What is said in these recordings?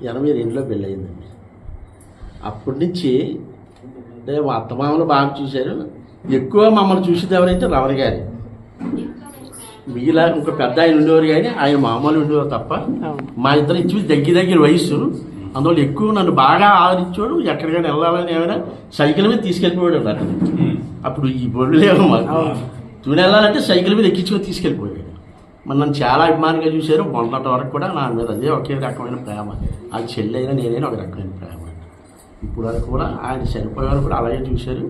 82లో పెళ్ళి అయిందండి. అప్పటి నుంచి మా అత్తమామలు బాగా చూశారు. ఎక్కువ మమ్మల్ని చూసేది ఎవరంటే రమణ గారి. మిగిలిన ఇంకో పెద్ద ఆయన ఉండేవారు కానీ ఆయన మామూలు ఉండేవారు తప్ప మా ఇద్దరు ఇచ్చి దగ్గర వయస్సు. అందువల్ల ఎక్కువ నన్ను బాగా ఆదరించేవాడు. ఎక్కడికైనా వెళ్ళాలని ఏమైనా సైకిల్ మీద తీసుకెళ్ళిపోయాడు అక్కడ. అప్పుడు ఈ బొడ్లు లేవు మాకు. తూని వెళ్ళాలంటే సైకిల్ మీద ఎక్కించుకొని తీసుకెళ్ళిపోయాడు. మరి నన్ను చాలా అభిమానంగా చూశారు. మొన్నటి వరకు కూడా నా మీద అదే ఒకే రకమైన ప్రేమ. అది చెల్లైనా నేనైనా ఒక రకమైన ప్రేమ. ఇప్పుడు వరకు కూడా ఆయన చనిపోయే వరకు కూడా అలాగే చూశారు.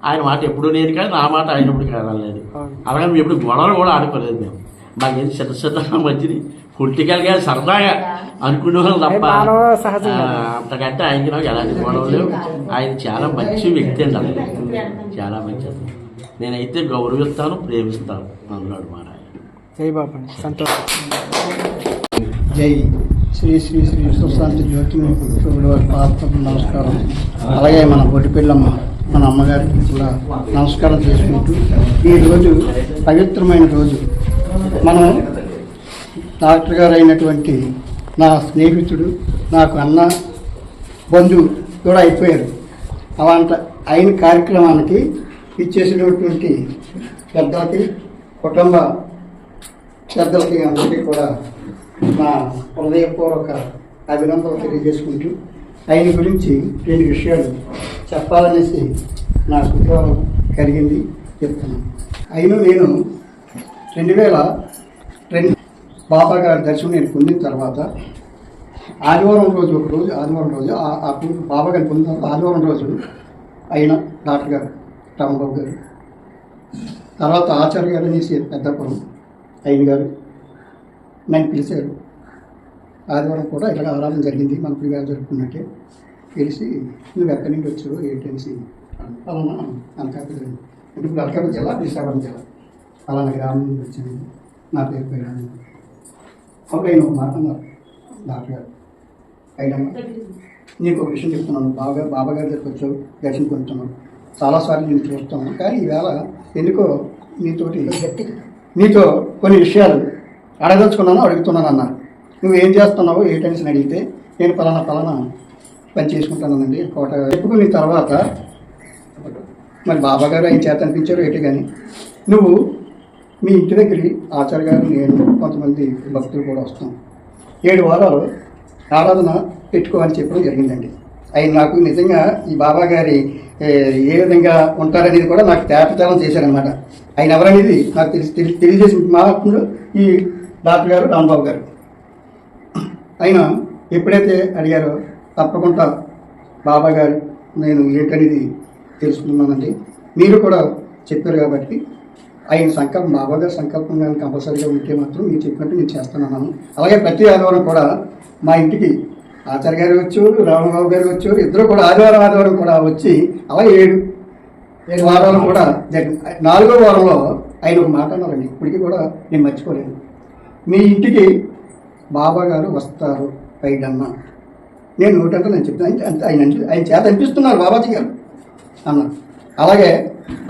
ఆయన మాట ఎప్పుడు నేను కానీ నా మాట ఆయన ఎప్పుడు కాదనలేదు. అలాగే మేము ఎప్పుడు గొడవలు కూడా ఆడుకోలేదు. మేము మాకేది చిన్న మంచిది పొలిటికల్గా సరదాగా అనుకునేవాళ్ళు తప్ప అంతకంటే ఆయనకి నాకు ఎలాంటి గొడవలు లేవు. ఆయన చాలా మంచి వ్యక్తి అండి. అలాగే చాలా మంచిది. నేనైతే గౌరవిస్తాను, ప్రేమిస్తాను. అందులో మాట. జై బాబా, సంతోషం. జై శ్రీ శ్రీ శ్రీ సుశాంతి జ్యోతిని వారి పాత్రకు నమస్కారం. అలాగే మన బొడ్డిపిల్లమ్మ మన అమ్మగారికి కూడా నమస్కారం చేసుకుంటూ ఈరోజు పవిత్రమైన రోజు. మనం డాక్టర్ గారు అయినటువంటి నా స్నేహితుడు, నాకు అన్న, బంధువు కూడా అయిపోయారు. అలాంటి అయిన కార్యక్రమానికి ఇచ్చేసినటువంటి పెద్దలకి, కుటుంబ పెద్దలకి అందరికీ కూడా నా హృదయపూర్వక అభినందనలు తెలియజేసుకుంటూ ఆయన గురించి 2 విషయాలు చెప్పాలనేసి నా కుటుంబం కలిగింది, చెప్తున్నాను. అయినా నేను 2002 బాబా గారి దర్శనం నేను పొందిన తర్వాత ఆదివారం రోజు బాబా గారిని పొందిన తర్వాత ఆదివారం రోజు అయిన డాక్టర్ గారు రాంబాబు గారు, తర్వాత ఆచార్య గారు అనేసి పెద్దపురం అయిన గారు నన్ను పిలిచారు. ఆదివారం కూడా ఇలాగ ఆరాధన జరిగింది, మంత్రి గారు జరుపుకున్నట్టే. పిలిచి నువ్వు ఎక్కడి నుంచి వచ్చావు ఏంటనేసి అలానా అనకాపల్లి, అంటే ఇప్పుడు అనకాపల్లి జిల్లా, విశాఖపట్నం జిల్లా, అలానా గ్రామం నుంచి వచ్చింది. నా పేరు పోయినాను. అప్పుడు ఆయన ఒక మాట అన్నారు డాక్టర్ గారు, అయినా నీకు ఒక విషయం చెప్తున్నాను. బాబా గారి దగ్గరికి వచ్చావు, దర్శనం పొందుతున్నావు, చాలాసార్లు నేను చూస్తాను. కానీ ఈవేళ ఎందుకో నీతో కొన్ని విషయాలు అడుగుతున్నాను అన్నారు. నువ్వు ఏం చేస్తున్నావు ఏంటనేసి అడిగితే నేను పలానా పని చేసుకుంటానండి కోట చెప్పుకున్న తర్వాత మరి బాబా గారు ఆయన చేత అనిపించారు ఏంటి. కానీ నువ్వు మీ ఇంటి దగ్గర ఆచార్య గారు, నేను, కొంతమంది భక్తులు కూడా వస్తాం, 7 వారాలు ఆరాధన పెట్టుకోవాలని చెప్పడం జరిగిందండి. ఆయన నాకు నిజంగా ఈ బాబా గారి ఏ విధంగా ఉంటారనేది కూడా నాకు తేటతేలం చేశారనమాట. ఆయన ఎవరనేది నాకు తెలియజేసిన మహాత్ముడు ఈ డాక్టర్ గారు రాంబాబు గారు. ఆయన ఎప్పుడైతే అడిగారో తప్పకుండా బాబా గారు నేను ఏంటనేది తెలుసుకున్నానండి. మీరు కూడా చెప్పారు కాబట్టి ఆయన సంకల్పం, బాబా గారి సంకల్పం కానీ కంపల్సరీగా ఉంటే మాత్రం మీరు చెప్పినట్టు నేను చేస్తున్నాను. అలాగే ప్రతి ఆదివారం కూడా మా ఇంటికి ఆచార్య గారు వచ్చేవారు, రామబాబు గారు వచ్చేవారు. ఇద్దరు కూడా ఆదివారం కూడా వచ్చి అలా 7 వారాలు కూడా జరిగింది. 4వ వారంలో ఆయన ఒక మాట అన్నారండి, ఇప్పటికీ కూడా నేను మర్చిపోలేను. మీ ఇంటికి బాబా గారు వస్తారు పైడన్న. నేను నోటంటే నేను చెప్తాను, అంటే ఆయన చేత అనిపిస్తున్నారు బాబాజీ గారు అన్నారు. అలాగే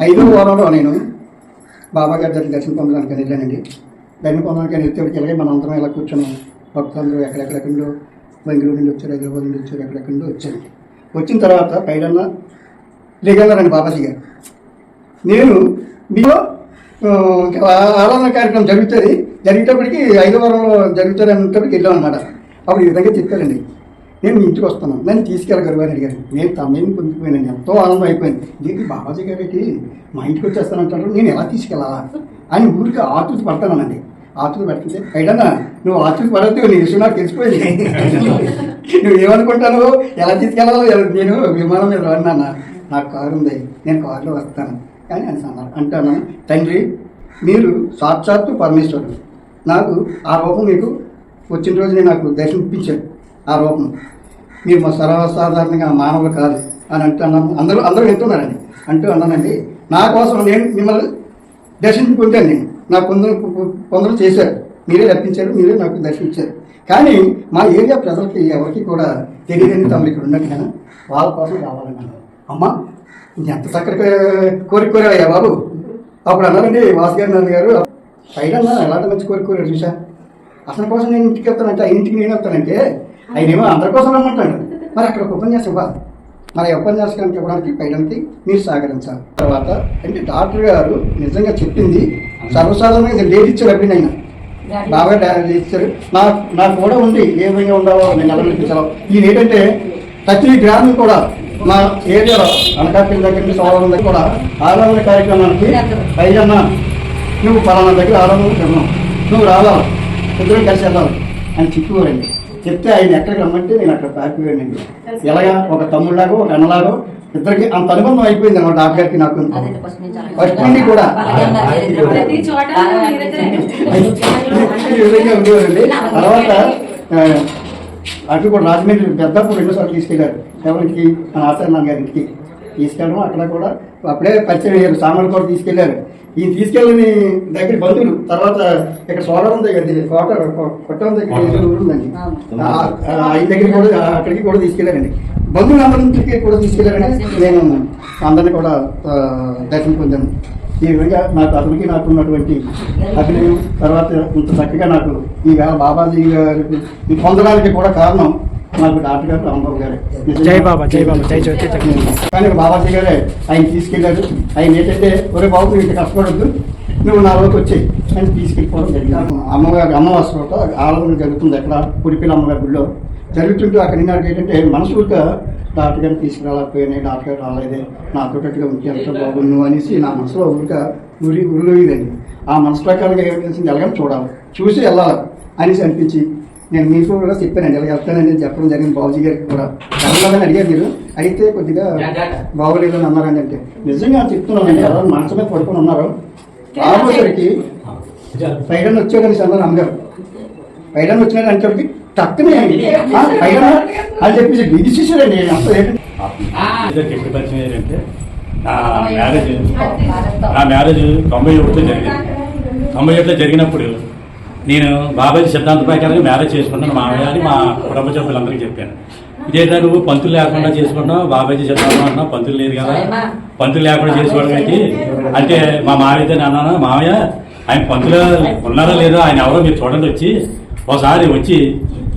5వ వారంలో నేను బాబా గారి దగ్గర దర్శనం పొందడానికి వెళ్ళానండి. దర్శనం పొందడానికి వెళ్తే ఇలాగే మనం అందరం ఇలా కూర్చున్నాం. భక్తులందరూ ఎక్కడెక్కడెక్కడో బెంగళూరు నుండి వచ్చారు, హైదరాబాద్ నుండి వచ్చారు, ఎక్కడెక్కడో వచ్చారు. వచ్చిన తర్వాత పైడన్న దిగన్నారండి బాబాజీ గారు. నేను మీలో ఆరాధన కార్యక్రమం జరిగేటప్పటికి 5వ వారంలో జరుగుతుంది అనేటప్పటికి వెళ్ళాం అనమాట. అప్పుడు ఈ విధంగా చెప్పారండి, నేను మీ ఇంటికి వస్తాను, నన్ను తీసుకెళ్ళగలరు అని అడిగారు. నేను తమ్మేమి పొందిపోయానండి, ఎంతో ఆనందం అయిపోయింది. దీనికి బాబాజీ గారికి మా ఇంటికి వచ్చేస్తానంటారు, నేను ఎలా తీసుకెళ్ళాలా అని ఊరికి ఆతృత పడతానండి. ఆతృత పెడుతుంటే పైడన్నా నువ్వు ఆతృత పడద్దు, నీ విషయం నాకు తెలిసిపోయింది, నువ్వు ఏమనుకుంటాను ఎలా తీసుకెళ్ళాలో. నేను విమానం మీద రాను, నాకు కారు ఉంది, నేను కారులో వస్తాను కానీ అని అన్నారు. అంటాను, తండ్రి మీరు సాక్షాత్తు పరమేశ్వరుడు, నాకు ఆ రూపం మీకు వచ్చిన రోజునే నాకు దర్శనం ఇప్పించారు. ఆ రూపం మీరు మా సర్వసాధారణంగా మానవులు కాదు అని అంటున్నాను. అందరూ వింటున్నారండి. అన్నానండి, నా కోసం నేను మిమ్మల్ని దర్శించుకుంటాను. నేను నా పొందలు చేశారు, మీరే రప్పించారు, మీరే నాకు దర్శించారు. కానీ మా ఏరియా ప్రజలకి ఎవరికి కూడా తెలియదని తమరు ఇక్కడ ఉన్నట్టు కానీ వాళ్ళ కోసం రావాలన్నాను. అమ్మ ఎంత చక్కటి కోరికోరాయ్యా బాబు. అప్పుడు అన్నారండి వాసుగారి నాన్న గారు, పైన ఎలాంటి మంచి కోరికోరాడు చూసా, అతని కోసం నేను ఇంటికి వెళ్తానంటే ఆయన ఇంటికి నేను వెళ్తానంటే ఆయనేమో అందరి కోసం రమ్మంటాడు. మరి అక్కడ ఒక ఉపన్యాసం ఇవ్వాలి. మరి ఉపన్యాసానికి ఇవ్వడానికి పైడానికి మీరు సహకరించాలి. తర్వాత అంటే డాక్టర్ గారు నిజంగా చెప్పింది సర్వసాధారణంగా డేట్ ఇచ్చారు. ఎప్పుడు అయినా బాగా డేట్ ఇచ్చారు. నాకు కూడా ఉంది ఏ విధంగా ఉండాలో నేను నిలబెట్టించాలో. ఈయన ఏంటంటే ప్రతి గ్రామం కూడా మా ఏరియాలో అనకాపల్లి దగ్గర నుంచి సోమవారం దగ్గర కూడా ఆరాధన కార్యక్రమానికి పైగా నువ్వు పలానా దగ్గర ఆరాధన తిన్నావు, నువ్వు రావాలి, ఇద్దరం కలిసి వెళ్ళాలి అని చెప్పుకోరండి. చెప్తే ఆయన ఎక్కడికి రమ్మంటే నేను అక్కడ పారిపోయానండి. ఎలాగా ఒక తమ్ముళ్ళలాగో ఒక అన్నలాగో ఇద్దరికి అంత అనుబంధం అయిపోయింది అన్నమాట డాక్టర్ గారికి నాకు. ఫస్ట్ నుండి కూడా ఈ విధంగా ఉండేవారండి. తర్వాత అటు కూడా రాజమండ్రి పెద్దప్పుడు 2 సార్లు తీసుకెళ్ళారు. ఎవరికి మన ఆచార్య గారికి తీసుకెళ్ళడం. అక్కడ కూడా అప్పుడే పరిచయం అయ్యారు. సామాన్లు కూడా తీసుకెళ్లారు. ఈయన తీసుకెళ్ళని దగ్గర బంధువులు. తర్వాత ఇక్కడ సోదరం దగ్గర కొట్టడం దగ్గర ఉందండి, ఆయన దగ్గర కూడా అక్కడికి కూడా తీసుకెళ్లారండి. బంధువులందరికి కూడా తీసుకెళ్లారండి. నేను అందరినీ కూడా దర్శనం పొందాను. ఈ విధంగా నాకు అతనికి నాకు ఉన్నటువంటి అభినయం, తర్వాత ఇంత చక్కగా నాకు ఈ బాబాజీ గారికి పొందడానికి కూడా కారణం నాకు డాక్టర్ గారు రాంబాబు గారే. జై బాబా, జై బాబా, జై జ్యోతి. కానీ బాబాజీ గారే ఆయన తీసుకెళ్ళారు. ఆయన ఏంటంటే ఒరే బాబు నువ్వు ఇంత కష్టపడద్దు, నువ్వు నా రోజుకి వచ్చాయి అని తీసుకెళ్ళిపోవడం జరిగింది. అమ్మగారు అమ్మవారి ఆరాధన జరుగుతుంది అక్కడ పుడిపిల్ల అమ్మగారి గుడిలో జరుగుతుంటూ అక్కడ నిన్నటికి ఏంటంటే మనసుగా డాక్టర్ గారిని తీసుకురాలేకపోయినాయి, డాక్టర్ గారు రాలేదే, నాతోటట్టుగా ఉంటే ఎంత బాగుండు అనేసి నా మనసులో ఉరిదండి. ఆ మనసు ప్రకారంగా ఏమిటి ఎలాగని చూడాలి, చూసి వెళ్ళాలి అనేసి అనిపించి నేను మీకు కూడా చెప్పానండి ఇలా వెళ్తానని చెప్పడం జరిగింది. బాబుజీ గారికి కూడా వెళ్ళాలని అడిగారు. మీరు అడిగితే కొద్దిగా బాగోలేదని అన్నారండి. అంటే నిజంగా చెప్తున్నానండి. ఎవరు మనసు మీద పడుకొని ఉన్నారు. ఆరోసరికి పైడన్ వచ్చాడని అన్నారు అమ్మగారు. పైడన్ వచ్చినాడు అంటే టక్కునే పైడన్ అని చెప్పేసి విధిచేసాడండి. అసలు ఏంటంటే నా మ్యారేజ్ 91 జరిగింది. 91 జరిగినప్పుడు నేను బాబాజీ సిద్ధాంత ప్రకారంగా మ్యారేజ్ చేసుకున్నాను. మామయ్య అని మా కుటుంబ సభ్యులందరికీ చెప్పాను. ఇదేదా నువ్వు పంతులు లేకుండా చేసుకుంటావు, బాబాజీ సిద్ధాంతం అంటున్నావు, పంతులు లేదు కదా, పంతులు లేకుండా చేసుకోవడం ఏంటి అంటే మా మామయ్యతో అన్నాను, మామయ్య ఆయన పంతులు ఉన్నారా లేదా, ఆయన ఎవరో మీరు చూడండి, వచ్చి ఒకసారి వచ్చి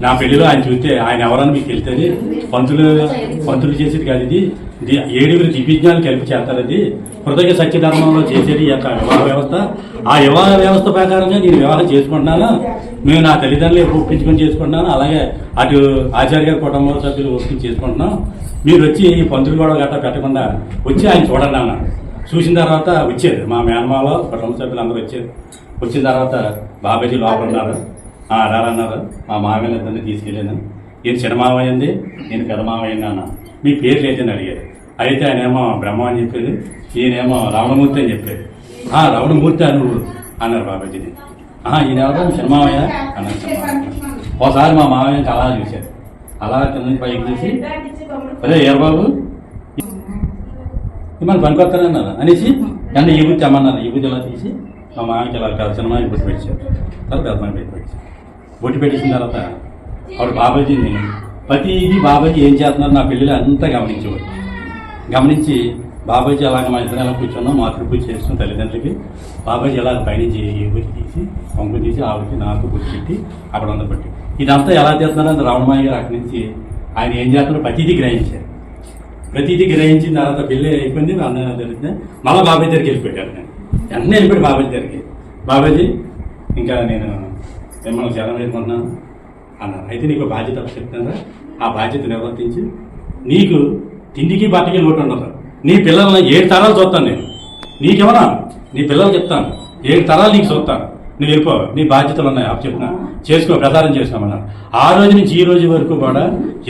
నా పెళ్లిలో ఆయన చూస్తే ఆయన ఎవరని మీకు తెలుస్తుంది. పంతులు చేసేది కాదు ఇది, 7 దివ్యజ్ఞానం కలిపి చేస్తారు. అది హృదయ సత్యధర్మంలో చేసేది యొక్క వివాహ వ్యవస్థ. ఆ వివాహ వ్యవస్థ ప్రకారంగా నేను వివాహం చేసుకుంటున్నాను. మేము నా తల్లిదండ్రులు ఒప్పించుకొని చేసుకుంటున్నాను. అలాగే అటు ఆచార్య గారి కుటుంబ సభ్యులు ఒప్పించి చేసుకుంటున్నాం. మీరు వచ్చి ఈ పంతులు గొడవ గట్రా పెట్టకుండా వచ్చి ఆయన చూడండి అన్నాను. చూసిన తర్వాత వచ్చారు మా మేనమాలో కుటుంబ సభ్యులు అందరూ వచ్చారు. వచ్చిన తర్వాత బాబాజీ లోపల ఉన్నారు, రారన్నారు. మా మామయ్యని ఇద్దరిని తీసుకెళ్ళాను. ఈయన చిన్నమామయ్య అండి, నేను పెదమామయ్య అన్న. మీ పేర్లు ఏంటని అడిగారు. అయితే ఆయనేమో బ్రహ్మ అని చెప్పారు, ఈయనేమో రావణమూర్తి అని చెప్పారు. రావణమూర్తి నువ్వు అన్నారు బాబాజీని. ఈయన ఎవరు చిన్నమామయ్య అన్నారు. ఒకసారి మా మామయ్యకి అలా చూశారు. అలా కింద నుంచి పైకి చూసి అదే ఏర్బాబు మనం పనికొస్తానన్నారు అనేసి అన్న ఈ బుద్ధి అమ్మన్నారు. ఈ బుద్ధి ఇలా తీసి మా మామయ్యకి ఇలా చిన్నమామయ్య బొట్టు పెట్టారు. తర్వాత పెద్దమామయ్య పెట్టారు. బొట్టు పెట్టేసిన తర్వాత ఆవిడ బాబాజీని ప్రతిదీ బాబాజీ ఏం చేస్తున్నారు నా పెళ్ళిలో అంతా గమనించేవాడు. గమనించి బాబాజీ అలాగ మా ఇద్దరు ఎలా కూర్చున్నాం, మాతృ పూజ చేస్తున్నాం తల్లిదండ్రులకి. బాబాజీ ఎలా పైనుంచి ఊరికి తీసి పంపు తీసి ఆవిడకి నాకు గుర్తు పెట్టి అక్కడ ఉండబట్టి ఇదంతా ఎలా చేస్తున్నారని రావణమాయ గారు అక్కడి నుంచి ఆయన ఏం చేస్తున్నారో ప్రతిదీ గ్రహించారు. ప్రతిదీ గ్రహించిన తర్వాత పెళ్ళి అయిపోయింది, అందరూ జరిగితే మళ్ళీ బాబాజీ దగ్గరికి వెళ్ళిపోయాను. నేను వెంటనే వెళ్ళిపోయాడు బాబాజీ దగ్గరికి. బాబాజీ ఇంకా నేను మిమ్మల్ని జనం వేసుకుంటున్నాను అన్నారు. అయితే నీకు బాధ్యత చెప్తున్నారా, ఆ బాధ్యత నిర్వర్తించి నీకు తిండికి బట్టకి లోటు ఉండదు. నీ పిల్లల్ని 7 తరాలు చూస్తాను నేను, నీకెవరా నీ పిల్లలు చెప్తాను, 7 తరాలు నీకు చూస్తాను, నువ్వు వెళ్ళిపో, నీ బాధ్యతలు ఉన్నాయి అప్పు చెప్తున్నాను, చేసుకో, ప్రసారం చేసుకోమన్నారు. ఆ రోజు నుంచి ఈ రోజు వరకు కూడా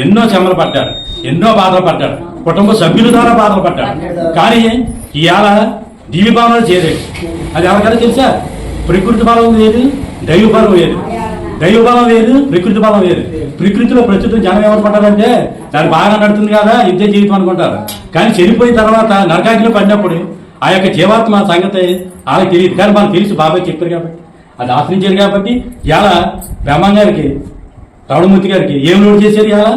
ఎన్నో శ్రమలు పడ్డాడు, ఎన్నో బాధలు పడ్డాడు, కుటుంబ సభ్యుల ద్వారా బాధలు పడ్డాడు. కానీ ఇవాళ దివ్య భావనలు చేరేది. అది ఎవరికైనా తెలుసా? ప్రకృతి బలం వేరు, దైవ బలం వేరు. దైవ బలం వేరు, ప్రకృతి బలం వేరు. ప్రకృతిలో ప్రస్తుతం జనం ఎవరు పడ్డారంటే దాన్ని బాగా నడుతుంది కదా యుద్ధ జీవితం అనుకుంటారు. కానీ చనిపోయిన తర్వాత నరకాగ్నిలో పడినప్పుడు ఆ యొక్క జీవాత్మ సంగతి వాళ్ళకి తెలియదు. కానీ మనకు తెలుసు, బాబాయ్ చెప్పారు కాబట్టి, అది ఆశ్రయించారు కాబట్టి. ఇలా బ్రహ్మం గారికి రావణమూర్తి గారికి ఏం లోటు చేశారు? ఇలా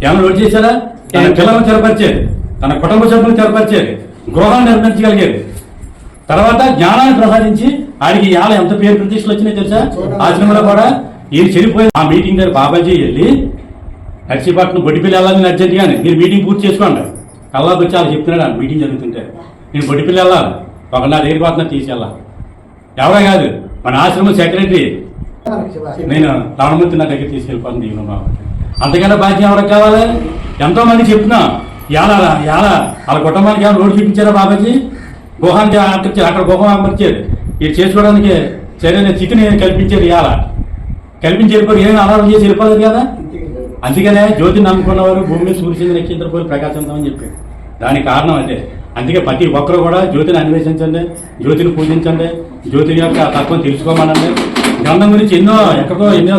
ఏమైనా లోటు చేశారా? తన పిల్లలను తెరపరిచారు, తన కుటుంబ సభ్యులను తెరపరిచారు, గృహాన్ని నిర్మించగలిగారు. తర్వాత జ్ఞానాన్ని ప్రసాదించి ఆయనకి ఇవాళ ఎంత పేరు ప్రతిష్టలు వచ్చినాయి తెలుసా? ఆశ్రమంలో కూడా ఈయన చనిపోయి ఆ మీటింగ్ దగ్గర బాబాజీ వెళ్ళి నర్సీపట్నం బొడిపల్లి వెళ్ళాలని అర్జెంట్గానే మీరు మీటింగ్ పూర్తి చేసుకోండి. కల్లాకి వచ్చి వాళ్ళు చెప్తున్నాడు మీటింగ్ జరుగుతుంటే నేను బొడిపల్లి వెళ్ళాలి, ఒకళ్ళ దగ్గరికి పోతున్నా తీసుకెళ్ళాలి. ఎవరే కాదు మన ఆశ్రమం సెక్రటరీ నేను రావణమూర్తి నా దగ్గర తీసుకెళ్ళిపోతాను దీని అంతకన్నా బాధ్యత ఎవరికి కావాలి? ఎంతో మంది చెప్తున్నా ఎలా వాళ్ళ కుటుంబానికి ఏమైనా రోడ్డు చూపించారా బాబాజీ? గుహానికి ఆకర్చారు, అక్కడ గుహం ఆకర్చారు. ఇది చేసుకోవడానికి సరైన స్థితిని కల్పించారు. ఇలా కల్పించి వెళ్ళిపోయి ఏమైనా అనాథం చేసి వెళ్ళిపోలేదు కదా. అందుకనే జ్యోతిని నమ్ముకున్నవారు భూమి సూర్యచంద్ర నక్షత్ర ప్రకాశించమని చెప్పారు. దానికి కారణం అదే. అందుకే ప్రతి ఒక్కరు కూడా జ్యోతిని అన్వేషించండి, జ్యోతిని పూజించండి, జ్యోతిని యొక్క తత్వం తెలుసుకోమనండి. గంధం గురించి ఎన్నో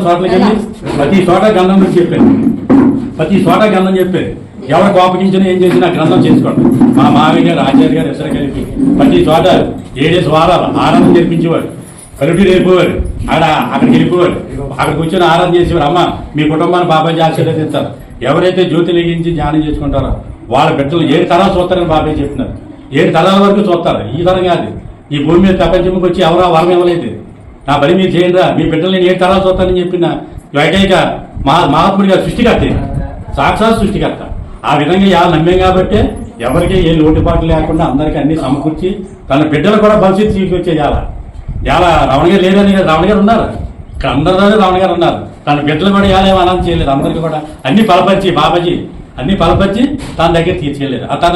చోట్లకి వెళ్ళి ప్రతి చోట గంధం గురించి చెప్పారు. ప్రతి చోట గంధం చెప్పారు. ఎవరు కోపగించినా ఏం చేసినా గ్రంథం చేసుకోండి. మా మామయ్య గారు ఆచార్య గారు ఇద్దరు కలిపి ప్రతి చోట 7 వారాలు ఆరాధన జరిపించేవారు. కలుటి రేపేవారు. అక్కడికి వెళ్ళిపోవారు. అక్కడ కూర్చొని ఆరాధన చేసేవారు. అమ్మ మీ కుటుంబాన్ని బాబాజీ ఆశీర్వదిస్తారు. ఎవరైతే జ్యోతి వెలిగించి ధ్యానం చేసుకుంటారో వాళ్ళ బిడ్డలు 7 తరాలు చూస్తారని బాబాయ్ చెప్తున్నారు. 7 తరాల వరకు చూస్తారు. ఈ తరం కాదు, ఈ భూమి మీద ప్రపంచంకి వచ్చి ఎవరో వరం ఇవ్వలేదు. నా పని మీరు చేయండిరా, మీ బిడ్డలు నేను 7 తరాలు చూస్తానని చెప్పిన ఏకైక మహాత్ముడిగా సృష్టికర్త, సాక్షాత్ సృష్టికర్త. ఆ విధంగా ఇవాళ నమ్మాం కాబట్టి ఎవరికి ఏ లోటుపాట్లు లేకుండా అందరికీ అన్ని సమకూర్చి తన బిడ్డలు కూడా భవిష్యత్తు తీసుకొచ్చే ఇలా రావణ గారు లేదని రావణ గారు ఉన్నారు. ఇక్కడ అందరిలోనే రావణ గారు ఉన్నారు. తన బిడ్డలు కూడా ఇవాళ ఏమో అనం చేయలేదు. అందరికీ కూడా అన్ని బలపరిచి బాబాజీ అన్ని బలపరిచి తన దగ్గర తీర్చేయలేదు. తన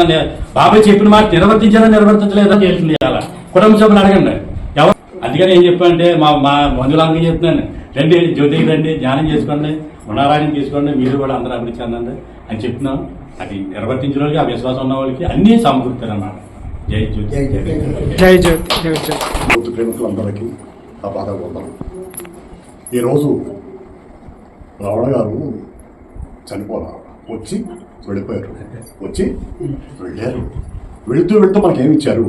బాబాయ్ చెప్పిన మాట నిర్వర్తించలేదని చేస్తుంది. ఇలా కుటుంబ సభ్యులు అడగండి ఎవరు. అందుకని ఏం చెప్పానంటే మా బంధువులందరికీ చెప్తున్నాను, రండి జ్యోతికి రండి, ధ్యానం చేసుకోండి, గుణారాయణ తీసుకోండి, మీరు కూడా అందరూ అభివృద్ధి చెందండి అని చెప్తున్నాం. అది నిర్వర్తించిన వాళ్ళకి, ఆ విశ్వాసం ఉన్న వాళ్ళకి అన్నీ సమకూరుతారన్నమాట. జై జ్యోతి, జై జ్యోతి, జై జ్యోతి. జ్యోతి ప్రేమికులందరికీ ఆ బాధ పొందాలి. ఈరోజు రావణ గారు చనిపోలా, వచ్చి వెళ్ళిపోయారు, వచ్చి వెళ్ళారు. వెళుతూ మనకేమి ఇచ్చారు?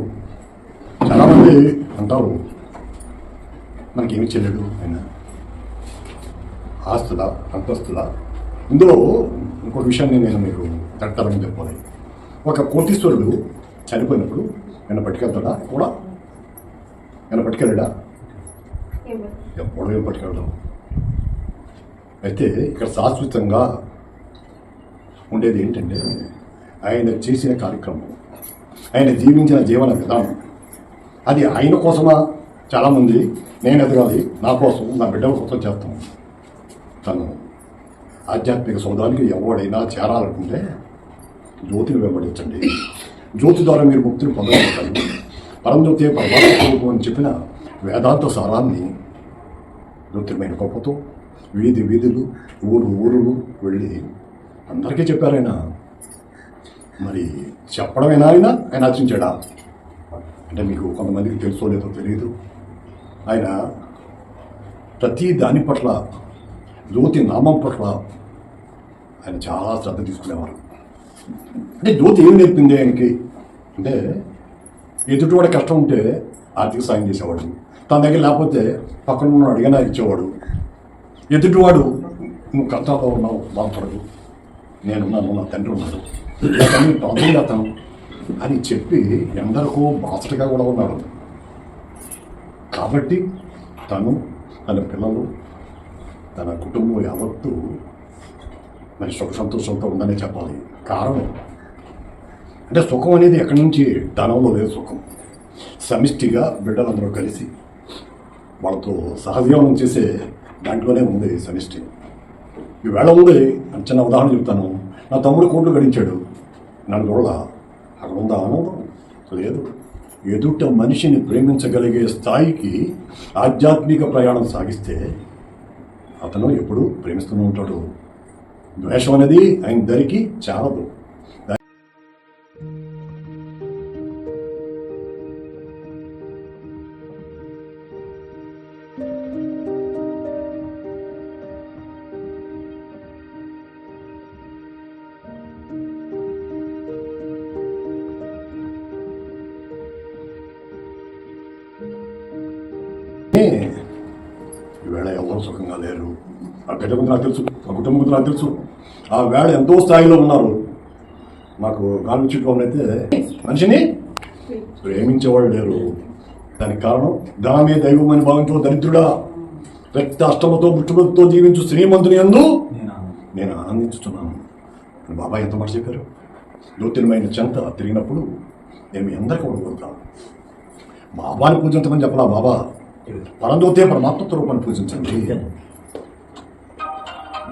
చాలామంది అంటారు మనకేమి ఇచ్చలేడు ఆయన, ఆస్తులా అంతస్తులా. ఇందులో ఇంకొక విషయాన్ని నేను మీకు తట్టాలని చెప్పాలి. ఒక కోటీశ్వరుడు చనిపోయినప్పుడు ఆయన పట్టుకెళ్తాడా? కూడా ఆయన పట్టుకెళ్ళడా? ఎప్పుడో ఏం పట్టుకెళ్ళడం. అయితే ఇక్కడ శాశ్వతంగా ఉండేది ఏంటంటే ఆయన చేసిన కార్యక్రమం, ఆయన జీవించిన జీవన విధానం. అది ఆయన కోసమా? చాలామంది నేను ఎదగాలి, నా కోసం, నా బిడ్డల కోసం చేస్తాను. తను ఆధ్యాత్మిక సౌదానికి ఎవడైనా చేరాలనుకుంటే జ్యోతిని వెంబడించండి. జ్యోతి ద్వారా మీరు ముక్తిని పొందగలుగుతారు. పరంజ్యోతి పరమాత్మ అని చెప్పిన వేదాంత సారాన్ని జ్యోతిర్మైన గొప్పతో వీధులు ఊరులు వెళ్ళి అందరికీ చెప్పారు ఆయన. మరి చెప్పడమేనా ఆయన ఆచరించాడా అంటే మీకు కొంతమందికి తెలుసో లేదో తెలియదు. ఆయన ప్రతి దాని పట్ల, జ్యోతి నామం పట్ల ఆయన చాలా శ్రద్ధ తీసుకునేవారు. అంటే జ్యోతి ఏం నేర్పింది ఆయనకి అంటే, ఎదుటివాడి కష్టం ఉంటే ఆర్థిక సాయం చేసేవాడు, తన దగ్గర లేకపోతే పక్కన ఉన్న అడిగినా ఇచ్చేవాడు. ఎదుటివాడు నువ్వు కష్టాల్లో ఉన్నావు, బాధపడదు, నేనున్నాను, నా తండ్రి ఉన్నాడు, ప్రాంతం చేస్తాను అని చెప్పి ఎందరికో బాసటగా కూడా ఉన్నాడు. కాబట్టి తను, తన పిల్లలు, తన కుటుంబం యావత్తు మరి సుఖ సంతోషంతో ఉందనే చెప్పాలి. కారణం అంటే సుఖం అనేది ఎక్కడి నుంచి? ధనంలో లేదు సుఖం. సమిష్టిగా బిడ్డలందరూ కలిసి వాళ్ళతో సహజీవనం చేసే దాంట్లోనే ఉంది సమిష్టి. ఈవేళ ఉంది. చిన్న ఉదాహరణ చెప్తాను. నా తమ్ముడు కోట్లు గడించాడు, నన్ను చూడ అక్కడ ఉందా ఆనందం? లేదు. ఎదుట మనిషిని ప్రేమించగలిగే స్థాయికి ఆధ్యాత్మిక ప్రయాణం సాగిస్తే అతను ఎప్పుడు ప్రేమిస్తూనే ఉంటాడు. ద్వేషం అనేది ఆయన దరికి చాలదు. ఈవేళ ఎవరు సుఖంగా లేరు. ఆ బిడ్డ గురించి నాకు తెలుసు, ఆ కుటుంబం గురించి నాకు తెలుసు. ఆ వేళ ఎంతో స్థాయిలో ఉన్నారు. మాకు గాల్మిచ్చిట్లో అయితే మనిషిని ప్రేమించేవాళ్ళు లేరు. దానికి కారణం ధనమే దైవం అని భావించే దరిద్రుడా, రక్త అష్టమతో పుట్టుకతో జీవించు శ్రీమంతుని యందు నేను ఆనందించుతున్నాను అని బాబా ఎంత మాట చెప్పారు. జ్యోతిర్మైన చెంత తిరిగినప్పుడు నేను మీ అందరికీ ఒకటి కోరుతాను, బాబాని పూజించమని చెప్పలా. బాబా పరజ్యోతే పరమాత్మ రూపాన్ని పూజించండి.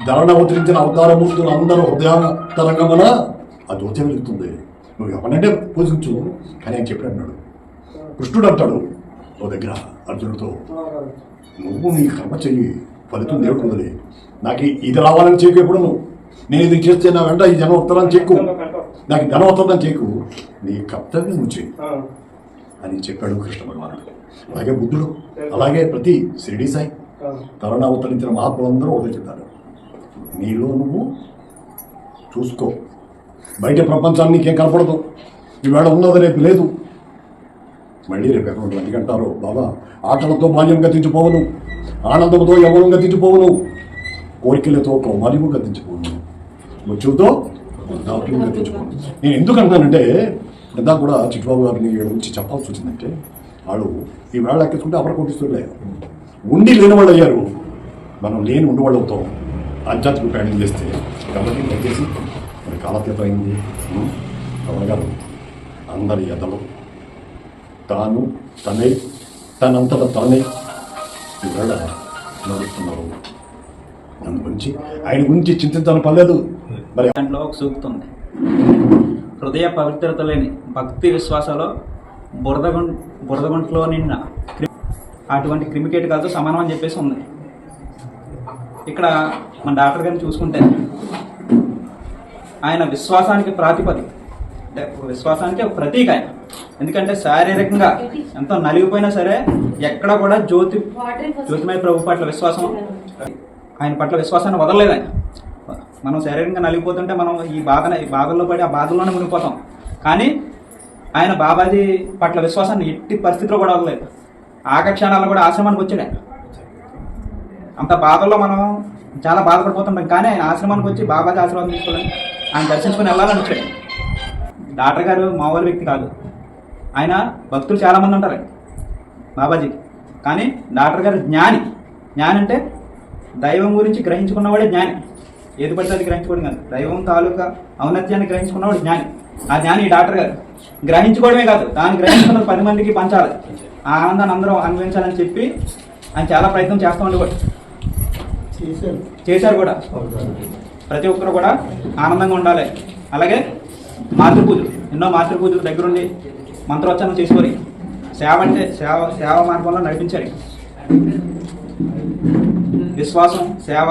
ధరణ అవతరించిన అవతారమూర్తులు అందరూ హృదయాంతరంగమున ఆ జ్యోతి వెలుగుతుంది. నువ్వు ఎవరంటే పూజించు కానీ ఆయన చెప్పాడు. కృష్ణుడు అంటాడు ఓ దగ్గర అర్జునుడితో, నువ్వు నీ కర్మ చెయ్యి, ఫలితం దేవుడు ఉందని. నాకు ఇది రావాలని చేయకు, ఎప్పుడు నేను ఇది చేస్తే నా వెంట ఈ జనం వస్తారని చెక్కు, నాకు ధనం వస్తుందని చెక్కు, నీ కర్తవ్యం నువ్వు చెయ్యి అని చెప్పాడు కృష్ణ భగవానుడు. అలాగే బుద్ధుడు, అలాగే ప్రతి షిరిడి సాయి తరుణ అవతరించిన మహాత్ములందరూ ఒకటే చెప్పారు, నీలో నువ్వు చూసుకో, బయట ప్రపంచాన్ని నీకేం కనపడదు, ఈవేళ ఉన్నది రేపు లేదు. మళ్ళీ రేపు ఎక్కడ ఉంటుంది ఎందుకంటారు బాబా, ఆటలతో బాల్యం గతించిపోవను, ఆనందంతో యవ్వనం గతించిపోవను, కోరికలతో కౌమార్యము గతించిపోవను, మృత్యువుతో దాపర్యం గతించిపోవను. నేను ఎందుకు అంటున్నానంటే ఇందాక కూడా చిట్టుబాబు గారిని గురించి చెప్పాల్సి వచ్చిందంటే, వాళ్ళు ఈ వేళ ఎక్కించుకుంటే అపర కోటిస్తులే ఉండి లేని వాళ్ళు అయ్యారు, మనం లేని ఉండేవాళ్ళు అవుతాం ఆధ్యాత్మిక ప్రయాణం చేస్తే. కాబట్టి దయచేసి మరి కాలతీతం అయింది. రమణ గారు అందరి ఎదలు తాను తనే తనంతట తానే ఈవేళ నడుస్తున్నారు. దాని గురించి ఆయన గురించి చింతించాలని పర్లేదు. మరి దాంట్లో ఒక సూక్తి ఉంది, హృదయ పవిత్రత లేని భక్తి విశ్వాసాలు బురదగుంట్లో నిన్న అటువంటి క్రిమికేటకాలతో సమానం అని చెప్పేసి ఉంది. ఇక్కడ మన డాక్టర్ గారిని చూసుకుంటే ఆయన విశ్వాసానికి ప్రాతిపదిక, అంటే విశ్వాసానికి ఒక ప్రతీక ఆయన. ఎందుకంటే శారీరకంగా ఎంతో నలిగిపోయినా సరే ఎక్కడ కూడా జ్యోతిమయ ప్రభు పట్ల విశ్వాసం, ఆయన పట్ల విశ్వాసాన్ని వదలలేదు ఆయన. మనం శారీరకంగా నలిగిపోతుంటే మనం ఈ బాధల్లో పడి ఆ బాధల్లోనే మునిగిపోతాం. కానీ ఆయన బాబాజీ పట్ల విశ్వాసాన్ని ఎట్టి పరిస్థితిలో కూడా వదలలేదు. ఆకక్షణాల్లో కూడా ఆశ్రమానికి వచ్చాడు ఆయన. అంత బాధల్లో మనం చాలా బాధపడిపోతుంటాం, కానీ ఆయన ఆశ్రమానికి వచ్చి బాబాజీ ఆశీర్వాదం తీసుకోవాలని, ఆయన దర్శించుకొని వెళ్ళాలని వచ్చాడు. డాక్టర్ గారు మామూలు వ్యక్తి కాదు. ఆయన భక్తులు చాలామంది ఉంటారు బాబాజీ, కానీ డాక్టర్ గారు జ్ఞాని. జ్ఞాని అంటే దైవం గురించి గ్రహించుకున్నవాడే జ్ఞాని. ఏది పడితే అది గ్రహించుకోవడం కాదు, దైవం తాలూకా ఔన్నత్యాన్ని గ్రహించుకున్నవాడు జ్ఞాని. ఆ జ్ఞాని ఈ డాక్టర్ గారు. గ్రహించుకోవడమే కాదు, దాన్ని గ్రహించుకున్న 10 మందికి పంచాలి, ఆ ఆనందాన్ని అందరూ అనుభవించాలని చెప్పి ఆయన చాలా ప్రయత్నం చేస్తూ ఉండేవాడు. చేశారు కూడా. ప్రతి ఒక్కరు కూడా ఆనందంగా ఉండాలి. అలాగే మాతృపూజలు, ఎన్నో మాతృపూజలు దగ్గరుండి మంత్రోచ్చారణ చేసుకొని సేవ అంటే సేవ మార్గంలో నడిపించారు. విశ్వాసం, సేవ,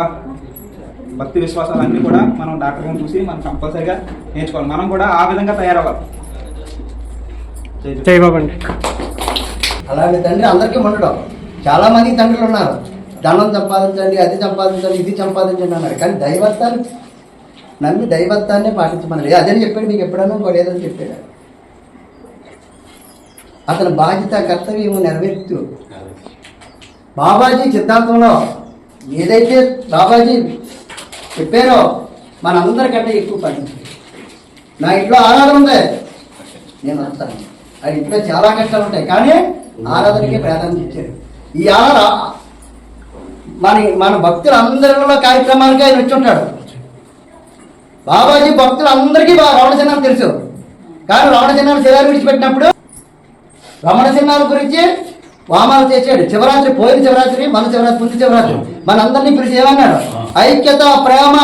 భక్తి విశ్వాసాలు అన్నీ కూడా మనం డాక్టర్ గారిని చూసి మనం కంపల్సరీగా నేర్చుకోవాలి. మనం కూడా ఆ విధంగా తయారవ్వాలి. జై బాబా అండి. అలాంటి తండ్రి అందరికీ ఉండడం. చాలా మంది తండ్రులు ఉన్నారు, ధనం సంపాదించండి, అది సంపాదించండి, ఇది సంపాదించండి అన్నారు. కానీ దైవత్వాన్ని నమ్మి దైవత్వాన్ని పాటించమన్నారు. అదని చెప్పాడు, మీకు ఎప్పుడైనా కూడా ఏదని చెప్పాడు. అతని బాధ్యత కర్తవ్యం నెరవేర్తూ బాబాజీ సిద్ధాంతంలో ఏదైతే బాబాజీ చెప్పారో మనందరికంటే ఎక్కువ పని. నా ఇంట్లో ఆరాధన ఉంది, నేను వస్తాను. ఆ ఇంట్లో చాలా కష్టాలు ఉంటాయి, కానీ ఆరాధనకే ప్రాధాన్యత ఇచ్చారు. ఈ మన భక్తులందరిలో కార్యక్రమాలకి ఆయన వచ్చి ఉంటాడు. బాబాజీ భక్తులందరికీ రమణ సిన్నాలు తెలుసు, కానీ రమణ సిన్నాలు శివారు విడిచిపెట్టినప్పుడు రమణ సిన్నాల గురించి వామాలు చేసాడు. శివరాత్రి, పోయిన శివరాత్రి, మన శివరాత్రి, ముందు శివరాత్రి మనందరినీ పిలిచి ఏమన్నాడు? ఐక్యత, ప్రేమ,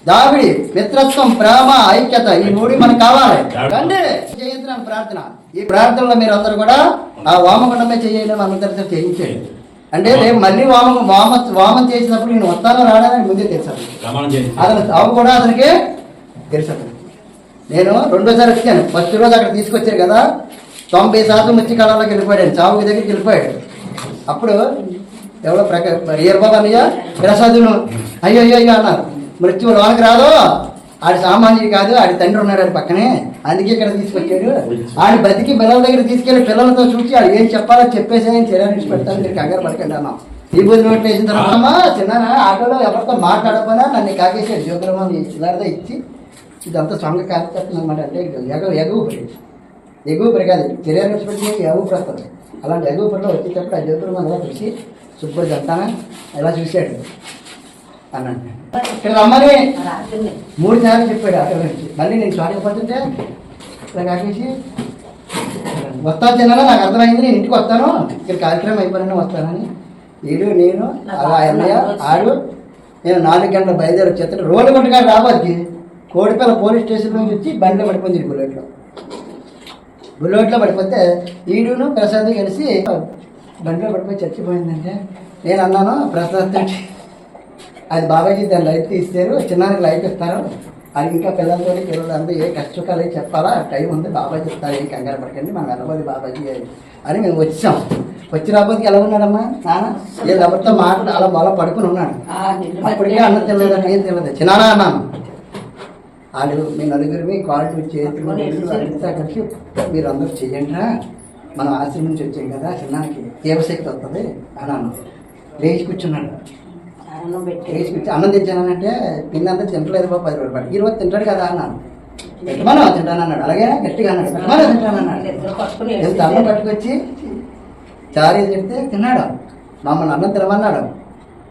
దావిడి, మిత్రత్వం, ప్రేమ, ఐక్యత, ఈ 3 మనకు కావాలి. అంటే చేయించిన ప్రార్థన, ఈ ప్రార్థనలో మీరు అందరూ కూడా ఆ వామగుండమే చేయండి, మనందరితో చేయించండి. అంటే రేపు మళ్ళీ వామం చేసినప్పుడు నేను వస్తానో రావడానికి ముందే తెలుసు. అతను తావు కూడా అతనికి తెలుసు. నేను 2వ సారి వచ్చాను. ఫస్ట్ రోజు అక్కడ తీసుకొచ్చారు కదా, 90% వచ్చి కళలోకి వెళ్ళిపోయాడు, చావుకి దగ్గరికి వెళ్ళిపోయాడు. అప్పుడు ఎవరో ఈరబాబు అన్నయ్య ప్రసాదును అయ్యో అయ్యో అన్నారు. మృత్యువు లోనికి రాదు, ఆడి సామాన్యుడు కాదు, ఆడి తండ్రి ఉన్నాడు ఆడి పక్కనే, అందుకే ఇక్కడ తీసుకొచ్చాడు. ఆడి బతికి పిల్లల దగ్గర తీసుకెళ్ళి పిల్లలతో చూసి ఆడు ఏం చెప్పాలో చెప్పేసి ఆయన శరీరాన్ని పెడతాను, మీరు కంగారు పడకండి అన్నాం. ఈ బుద్ధి నోట్లు వేసిన తర్వాత చిన్న ఆటోలో ఎవరితో మాట్లాడకపోయినా నన్ను కాకేసాడు. జ్యోతిర్మని ఇలాంటిదో ఇచ్చి ఇదంతా సొంగ కాకపోతుంది అనమాట. అంటే ఎగువ కాదు, శరీరం పెట్టి ఎగువ వస్తుంది. అలాంటి ఎగువ పడిలో వచ్చేటప్పుడు ఆ జ్యోతిర్మని ఇలా చూసి శుభ్రం చెప్తానా ఇలా చూశాడు. అన్నాడు. ఇక్కడ రమ్మని 3 సార్లు చెప్పాడు అక్కడ నుంచి. మళ్ళీ నేను చూడకపోతుంటే ఇలా కాకేసి వస్తాను తిన్నాను, నాకు అర్థమైంది, నేను ఇంటికి వస్తాను, ఇక్కడ కార్యక్రమం అయిపోయినా వస్తానని వీడు నేను అలా అన్నయ్య ఆడు నేను 4 గంటల బయలుదేరి వచ్చేస్తాను. రోడ్డు కొట్టుగా రాబోద్ది కోడిపల్లి పోలీస్ స్టేషన్ నుంచి వచ్చి బండిలో పడిపోయింది. బుల్లెట్లో పడిపోతే ఈడును ప్రసాద్ కలిసి బండిలో పడిపోయి చచ్చిపోయిందంటే నేను అన్నాను ప్రసాద్ తోటి, అది బాబాజీ దాని లైట్ తీస్తారు, చిన్నానికి లైట్ ఇస్తారు, అది ఇంకా పిల్లలతో పిల్లలు అందరూ ఏ కష్టకాలు చెప్పాలా, టైం ఉంది, బాబాజీ ఇస్తారు, ఏం కంగారు పడకండి, మనం వెళ్ళబోదు బాబాజీ అని మేము వచ్చాం. వచ్చి రాబోతుకి ఎలా ఉన్నాడమ్మా నాన్న, వీళ్ళు ఎవరితో మాట్లాడి అలా బాగా పడుకుని ఉన్నాడు. అప్పటికే అన్నం తినలేదంటే ఏం తినలేదు, చిన్నానా అన్నాను. వాళ్ళు మీ నలుగురిని కాళ్ళు చేతులు అంతా కలిసి మీరు అందరూ చెయ్యండిరా, మనం ఆశ్రమం నుంచి వచ్చాం కదా, చిన్నానికి దేవశక్తి వస్తుంది అన్నాను. లేచి కూర్చున్నాడు. లేచి కూర్చొని అన్నం తెచ్చానంటే తిన్నంతా తింటలేదు బాబు, 10 రూపాయలు పాటు, ఈరోజు తింటాడు కదా అన్నాను. పెట్టమను తింటాను అన్నాడు. అలాగే గట్టిగా అన్నాడు, పెట్టమను తింటాను అన్నాడు. ఎంత అన్నం పట్టుకొచ్చి చారీ చెప్తే తిన్నాడు. మమ్మల్ని అన్నం తినమన్నాడు.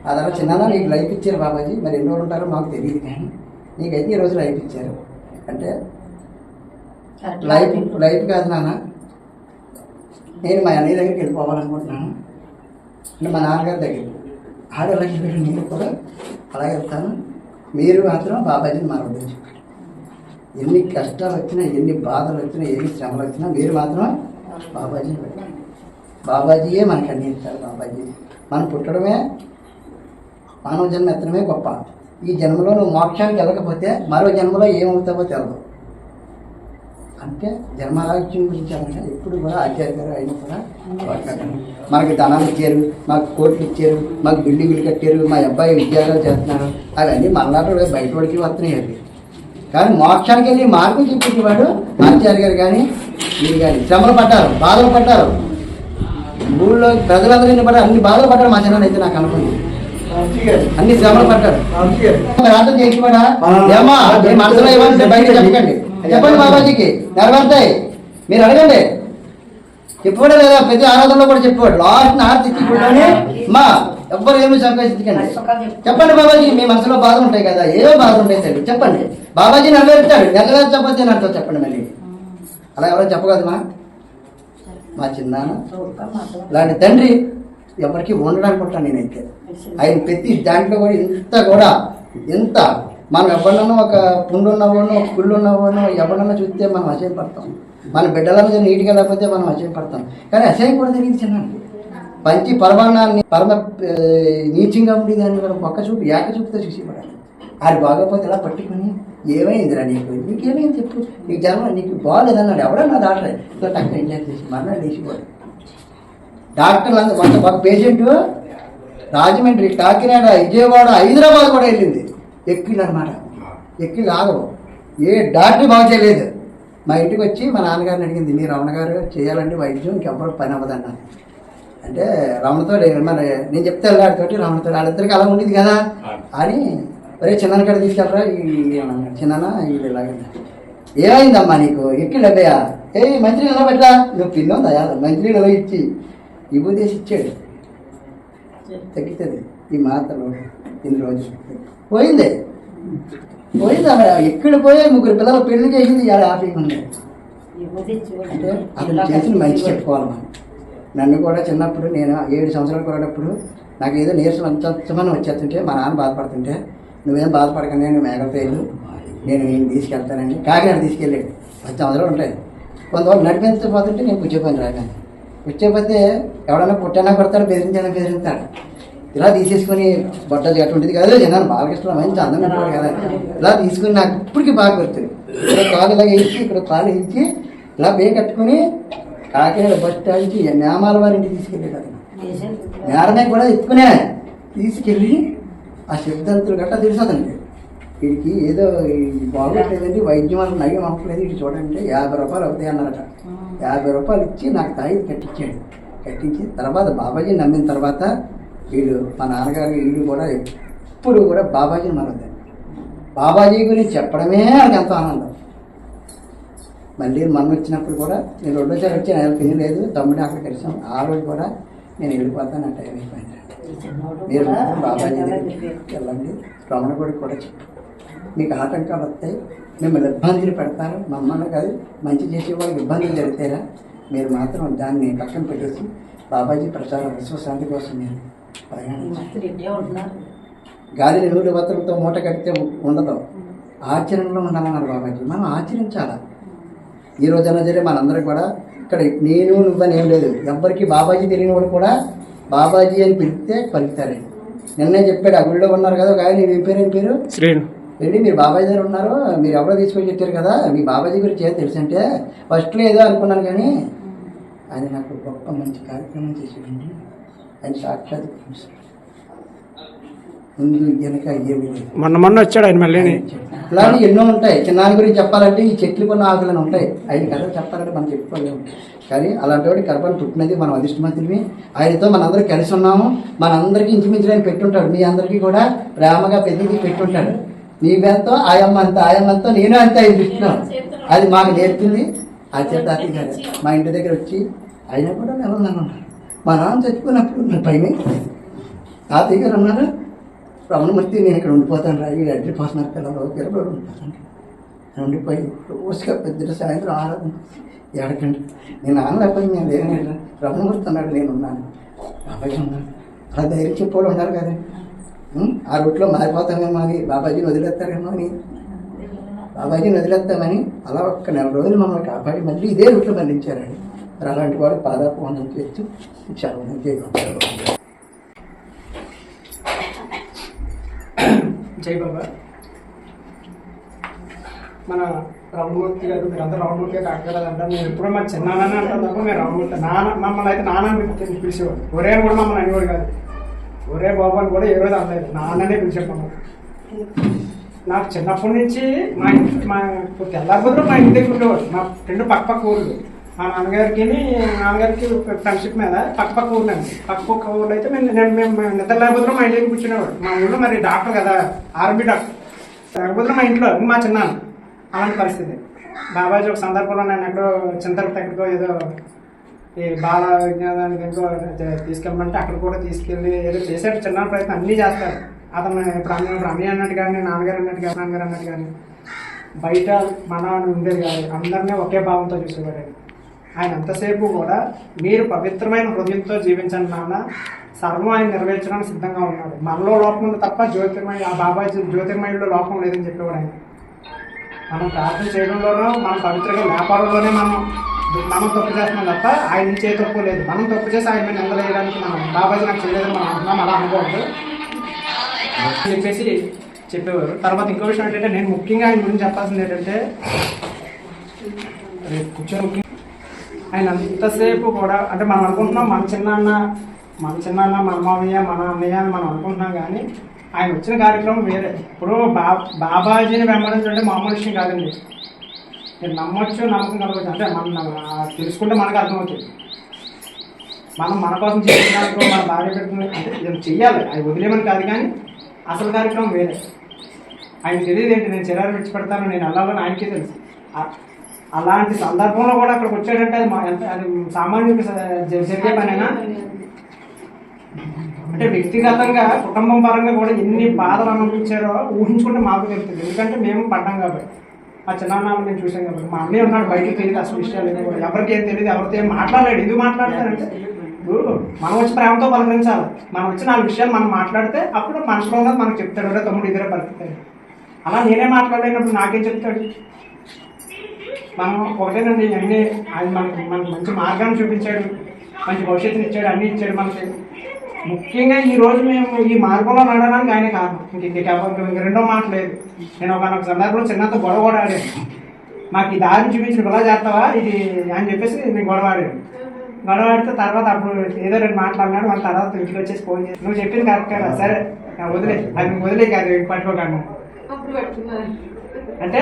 ఆ తర్వాత చిన్న నీకు లైఫ్ ఇచ్చారు బాబాజీ, మరి ఎన్ని రోజులు ఉంటారో మాకు తెలియదు, కానీ నీకైతే ఈ రోజు లైఫ్ ఇచ్చారు అంటే లైఫ్ కాదు నాన్న, నేను మా అన్నయ్య దగ్గరికి వెళ్ళిపోవాలనుకుంటున్నాను అంటే మా నాన్నగారి దగ్గరికి ఆడలాగే నేను కూడా అలాగే వెళ్తాను, మీరు మాత్రం బాబాజీని మరవద్దని చెప్పాడు. ఎన్ని కష్టాలు వచ్చినా, ఎన్ని బాధలు వచ్చినా, ఎన్ని శ్రమలు వచ్చినా మీరు మాత్రం బాబాజీని పెట్టండి. బాబాజీయే మనకు అన్ని ఇస్తారు. బాబాజీ మనం పుట్టడమే, మానవ జన్మ ఎత్తడమే గొప్ప. ఈ జన్మలో నువ్వు మోక్షానికి వెళ్ళకపోతే మరో జన్మలో ఏమవుతావో తెలదు. అంటే జన్మరాజ్యం గురించి అనగా ఎప్పుడు కూడా ఆచార్య గారు అయినా కూడా మనకి ధనాలు ఇచ్చారు, మాకు కోట్లు ఇచ్చారు, మాకు బిల్డింగులు కట్టారు, మా అబ్బాయి ఉద్యోగాలు చేస్తున్నారు, అవన్నీ మనలాంటి బయట వాడికి వస్తున్నాయి. అవి కానీ మోక్షానికి వెళ్ళి మార్గం చూపించేవాడు ఆచార్య గారు కానీ మీరు కానీ శ్రమలు పడ్డారు, బాధలు పడ్డారు. ఊళ్ళో ప్రజలందరినీ పడ్డారు, అన్ని బాధలు పడ్డారు. మా జనాలు అయితే నాకు అనుకుంది అన్ని శ్రమలు పడ్డారు. అర్థం చేసివాడా ఏమా మనసులో ఏమంటే బయట చెప్పకండి, చెప్పండి బాబాజీకి నెరవేరుతాయి, మీరు అడగండి. చెప్పాడు లేదా ప్రతి ఆరాధనలో కూడా చెప్పాడు, లాస్ట్ నార్త్ ఇచ్చిపోయినానే మా ఎవ్వరు ఏమి సంపాదించకండి, చెప్పండి బాబాజీ మీ మనసులో బాధలు ఉంటాయి కదా, ఏవో బాధలు ఉంటాయి తెలియదు, చెప్పండి బాబాజీ నెరవేరుతాడు. నెరవేర్చకపోతే నాతో చెప్పండి. మళ్ళీ అలా ఎవరో చెప్పగలమా? మా చిన్నాన్న ఇలాంటి తండ్రి ఎవరికి ఉండడానికి నేనైతే ఆయన ప్రతి దాంట్లో కూడా ఎంత మనం ఎవరినన్నా ఒక పుండు ఉన్నవాడినో ఒక కుళ్ళు ఉన్నవాడినో ఎవరినన్నా చూస్తే మనం అసహ్యం పడతాం, మన బిడ్డలను నీట్గా లేకపోతే మనం అసహ్యం పడతాం. కానీ అసహ్యం కూడా తెలియదు చిన్నాను. పంచి పరమాన్నాన్ని పరమ నీచంగా ఉండి దాన్ని కూడా ఒక్క చూపు ఏక చూపుతో చూసిపడాలి. అది బాగోపోతే ఇలా పట్టుకుని ఏమైందిరా నీకేమైంది చెప్పు, నీకు జన్మ నీకు బాగాలేదన్నాడు ఎవడన్నా డాక్టర్ ఇట్లా టక్ ఇంజెక్ట్ చేసి మరణ లేచిపోయాడు. డాక్టర్లు అందరూ ఒక పేషెంట్ రాజమండ్రి, కాకినాడ, విజయవాడ, హైదరాబాద్ కూడా వెళ్ళింది, ఎక్కిళ్ళు అనమాట, ఎక్కిళ్ళు ఆగవు, ఏ డాక్టర్ బాగు చేయలేదు. మా ఇంటికి వచ్చి మా నాన్నగారిని అడిగింది, మీ రమణ గారు చేయాలండి వైద్యం, ఇంకెవ్వరు పని అవ్వదన్నారు. అంటే రమణతో మరి నేను చెప్తే వెళ్ళాడితోటి రమణతో వాళ్ళిద్దరికి అలా ఉండేది కదా అని, ఒరే చిన్న కాడ తీసుకెళ్ళరా చిన్న వీళ్ళు ఇలాగండి. ఏమైందమ్మా నీకు ఎక్కిళ్ళు అబ్బాయా, మంచినీళ్ళు ఎలా పెట్టా, నువ్వు పిన్నో దయా మంచినీళ్ళు ఎలా ఇచ్చి విభూదేసి ఇచ్చాడు, తగ్గుతుంది ఈ మాత్రలు ఇన్ని రోజులు పోయింది. అక్కడ ఎక్కడ పోయే 3 పిల్లలు పెళ్లి చేసింది ఇలా హ్యాపీగా ఉంది. అంటే అతను చేసిన మంచి చెప్పుకోవాలి మనం. నన్ను కూడా చిన్నప్పుడు నేను 7 సంవత్సరాలు కొనేటప్పుడు నాకు ఏదో నీరసం అంతమని వచ్చేస్తుంటే మా నాన్న బాధపడుతుంటే, నువ్వేం బాధపడకండి, నేను మేఘపేలు నేను తీసుకెళ్తానండి, కాకినాడ తీసుకెళ్ళాడు. 10 సంవత్సరాలు ఉంటాయి. కొంతవరకు నడిపించకపోతుంటే నేను కూర్చోపోయిన రాగానే, కూర్చోపోతే ఎవడన్నా పుట్టైనా కొడతాడు, బెదిరించాడు. ఇలా తీసేసుకొని బట్టలు అటువంటిది కదా, జనాలు బాలకృష్ణ మంచి అందం ఉంటాడు కదా, ఇలా తీసుకుని నాకు ఇప్పటికీ బాగా గుర్తుంది. ఇక్కడ కాలు ఇలా వేసి ఇక్కడ కాలు వేసి ఇలా బే కట్టుకుని కాకినాడ బస్ స్టాండ్ నుంచి నేమాల వారింటికి తీసుకెళ్ళాడు. అతను నేరమే కూడా ఎత్తుకునే తీసుకెళ్ళి ఆ సిద్ధాంతులు గట్టా తెలుసు అతనికి, వీడికి ఏదో బాగోట్లేదండి, వైద్యం వల్ల నయం అవ్వట్లేదు, ఇటు చూడంటే 50 రూపాయలు అవుతాయి అన్నారట. 50 రూపాయలు ఇచ్చి నాకు తాయి కట్టించాడు. కట్టించి తర్వాత బాబాజీ నమ్మిన తర్వాత వీళ్ళు మా నాన్నగారు వీళ్ళు కూడా ఎప్పుడు కూడా బాబాజీని మనద్దండి. బాబాజీ గురించి చెప్పడమే నాకు ఎంతో ఆనందం. మళ్ళీ మొన్న వచ్చినప్పుడు కూడా నేను 2వ సారి వచ్చి నాకు పెళ్లి లేదు, తమ్ముడు అక్కడ కలిసాం. ఆ రోజు కూడా నేను వెళ్ళిపోతాను, ఆ టైం అయిపోయింది. మీరు మాత్రం బాబాజీ దగ్గరికి వెళ్ళండి, రమణ గుడికి కూడా చెప్పు. మీకు ఆటంకాలు వస్తాయి, మిమ్మల్ని ఇబ్బందులు పెడతారు, మమ్మల్ని కాదు మంచి చేసే వాళ్ళకి ఇబ్బందులు జరుగుతారా, మీరు మాత్రం దాన్ని పక్కన పెట్టేసి బాబాజీ ప్రచారం విశ్వశాంతి కోసం మీరు గాలి నూనె వస్త్రంతో మూట కడితే ఉండదు, ఆచరణలో ఉండాలన్నారు బాబాజీ. మనం ఆచరించాలా. ఈ రోజున సరే మనందరం కూడా ఇక్కడ నేను నువ్వని ఏం లేదు, ఎవ్వరికి బాబాజీ తెలియని వాడు కూడా బాబాజీ అని పిలిస్తే పలుకుతారండి. నిన్నే చెప్పాడు, ఆ గుడిలో ఉన్నారు కదా ఒక ఆయన, ఏం పేరు శ్రీను. ఏంటి మీరు బాబాజీ దగ్గర ఉన్నారు, మీరు ఎవరో తీసుకొని చెప్పారు కదా, మీ బాబాజీ గురించి ఏం తెలుసు అంటే ఫస్ట్లో ఏదో అనుకున్నాను, కానీ ఆయన నాకు గొప్ప మంచి కార్యక్రమం చేసేయండి. ఆయన సాక్షాత్ ముందు వెనక ఏమీ లేదు. మొన్న వచ్చాడు ఆయన మళ్ళీ. ఇలాంటి ఎన్నో ఉంటాయి. చిన్నాని గురించి చెప్పాలంటే ఈ చెట్లు కొన్ని ఆకులను ఉంటాయి, ఆయన కథ చెప్పాలంటే మనం చెప్పుకోలేము. కానీ అలాంటి వాడి కడపని పుట్టినది మనం అదృష్టమంతుడివి. ఆయనతో మనందరం కలిసి ఉన్నాము. మనందరికీ ఇంచుమించు ఆయన పెట్టుంటాడు, మీ అందరికీ కూడా ప్రేమగా పెద్దకి పెట్టుంటాడు. నీవెంతో ఆయమ్మంతో నేను అంతే ఆయన దృష్టిలో. అది మాకు నేర్పింది ఆచార్య తాతయ్య గారు. మా ఇంటి దగ్గర వచ్చి ఆయన కూడా నెలన్నాను. మా నాన్న చచ్చిపోయినప్పుడు నా పైన తాతయ్య గారు అన్నారు, రమణమూర్తి నేను ఇక్కడ ఉండిపోతాను రా, ఈ అడ్రి పోతున్నారు పిల్లలు 20 రోజులు ఉండిపోతాను. నేను ఉండిపోయి రోజుగా పెద్ద సాయంత్రం ఆరాధన ఏడకండి. నేను ఆనలేకపోయి నేను లేదండి, రమణమూర్తి అన్నాడు, నేను ఉన్నాను, బాబాజీ ఉన్నాను. అలా ధైర్యం చెప్పాడు ఉన్నారు కదా. ఆ రూట్లో మారిపోతామేమో అని, బాబాజీని వదిలేస్తారేమో అని, బాబాజీని వదిలేస్తామని అలా ఒక్క 4 రోజులు మమ్మల్ని కాపాడి మళ్ళీ ఇదే రూట్లో మళ్ళించారండి. మరి అలాంటి వాడు పాదాపు వందం చేస్తూ చాలా చేయగలుగుతారు. జై బాబా. మన రమణమూర్తి గారు, మీరందరూ రమణమూర్తి గారు కాకలేదంటారు. నేను ఎప్పుడో మా చిన్నాన్న అంటారు తప్ప మీరు రమణమూర్తి మమ్మల్ని అయితే నాన్న పిలిచేవాడు. ఒరే కూడా మమ్మల్ని అనేవాడు కాదు, ఒరే బాబు అని కూడా ఏ రోజు అనలేదు, నాన్ననే పిలిచేవాడు. నాకు చిన్నప్పటి నుంచి మా తెల్లారిపోతే మా ఇంటి దగ్గర ఉండేవాడు. మా ఫ్రెండ్ పక్క ఊళ్ళు, మా నాన్నగారికి ఫ్రెండ్షిప్ మీద పక్క ఊర్లండి. పక్క ఊర్లో అయితే మేము నిద్ర లేకపోతే మా ఇంటికి కూర్చునేవాడు. మా ఊళ్ళో మరి డాక్టర్ కదా, ఆర్మీ డాక్టర్, లేకపోతే మా ఇంట్లో మా చిన్నాన్న. అలాంటి పరిస్థితి. బాబాజీ ఒక సందర్భంలో నేను ఎక్కడో చింతలకు ఎక్కడికో ఏదో ఈ బాల విజ్ఞానానికి ఇంకో తీసుకెళ్ళమంటే అక్కడ కూడా తీసుకెళ్ళి ఏదో చేసే చిన్న ప్రయత్నం అన్నీ చేస్తారు. అతను ఇప్పుడు అన్నయ్య అన్నట్టు కానీ, నాన్నగారు అన్నట్టు కానీ, నాన్నగారు అన్నట్టు కానీ బయట మన ఉండేది కాదు, అందరినీ ఒకే భావంతో చూసేవాడు. ఆయన అంతసేపు కూడా మీరు పవిత్రమైన హృదయంతో జీవించండి నాన్న, సర్వం ఆయన నెరవేర్చడానికి సిద్ధంగా ఉన్నాడు. మనలో లోపం ఉంది తప్ప జ్యోతిర్మయ, ఆ బాబాజీ జ్యోతిర్మయంలో లోపం లేదని చెప్పేవాడు ఆయన. మనం ప్రార్థన చేయడంలోనూ, మనం పవిత్రంగా వ్యాపారంలోనే మనం తప్పు చేస్తున్నాం తప్ప ఆయన నుంచి ఏ తప్పు లేదు. మనం తప్పు చేసి ఆయన మీద నిందలేయడానికి మనం బాబాజీ నాకు చేయలేదని మనం అంటున్నాం, అలా అనుకోవద్దు చెప్పేసి చెప్పేవారు. తర్వాత ఇంకో విషయం ఏంటంటే, నేను ముఖ్యంగా ఆయన గురించి చెప్పాల్సింది ఏంటంటే, కూర్చొని ఆయన అంతసేపు కూడా అంటే మనం అనుకుంటున్నాం మన చిన్నాన్న, మన మామయ్య, మన అన్నయ్య అని మనం అనుకుంటున్నాం, కానీ ఆయన వచ్చిన కార్యక్రమం వేరే. ఇప్పుడు బాబాజీని వెంబడించంటే మామూలు విషయం కాదండి. నేను నమ్మొచ్చు, నమ్మకం కలగచ్చు, అంటే మనం తెలుసుకుంటే మనకు అర్థమవుతుంది. మనం మన కోసం చేసినప్పుడు మన భార్య పెట్టుకుని అంటే ఇది చెయ్యాలి, అది వదిలేమని కాదు, కానీ అసలు కార్యక్రమం వేరే. ఆయన తెలియదు ఏంటి, నేను చిరారు విడిచిపెడతాను, నేను వెళ్ళాలని ఆయనకే తెలుసు. అలాంటి సందర్భంలో కూడా అక్కడికి వచ్చాడంటే అది సామాన్యుడికి జరిగే పనేనా? అంటే వ్యక్తిగతంగా కుటుంబం పరంగా కూడా ఎన్ని బాధలు అనుభవించారో ఊహించుకుంటే మాకు తెలుస్తుంది. ఎందుకంటే మేము పడ్డాం కాబట్టి, ఆ చిన్నాన్నలు మేము చూసాం కాబట్టి. మా అన్నయ్య ఉన్నాడు, బయటకు తెలియదు అసలు విషయాలు ఎవరికి ఏం తెలియదు, ఎవరితో ఏం మాట్లాడలేడు. ఎందుకు మాట్లాడతారంటే ఇప్పుడు మనం వచ్చి ప్రేమతో పలకరించాలి. మనం వచ్చి 4 విషయాలు మనం మాట్లాడితే అప్పుడు మనసులో ఉన్నది మనకు చెప్తాడు, రే తమ్ముడు ఇద్దరే పరిస్థితి. అలా నేనే మాట్లాడలేనప్పుడు నాకేం చెప్తాడు? మనం ఒకటేనండి, అన్నీ ఆయన మనకి మంచి మార్గాన్ని చూపించాడు, మంచి భవిష్యత్తుని ఇచ్చాడు, అన్నీ ఇచ్చాడు మనకి. ముఖ్యంగా ఈరోజు మేము ఈ మార్గంలో నడవడానికి ఆయనే కారణం. ఇంక రెండో మాట లేదు. నేను ఒక సందర్భంలో చిన్నంత గొడవ కూడా ఆడాను. మాకు ఈ దారిని చూపించిన ఇలా చేస్తావా ఇది అని చెప్పేసి నేను గొడవ ఆడాను. గొడవ ఆడితే తర్వాత అప్పుడు ఏదో 2 మాట్లాడినాడు. వాళ్ళ తర్వాత ఇంటికి వచ్చేసి ఫోన్ చేసి, నువ్వు చెప్పింది కరెక్ట్ కదా, సరే వదిలే, అది వదిలే కాదు పట్టుకోకండి అంటే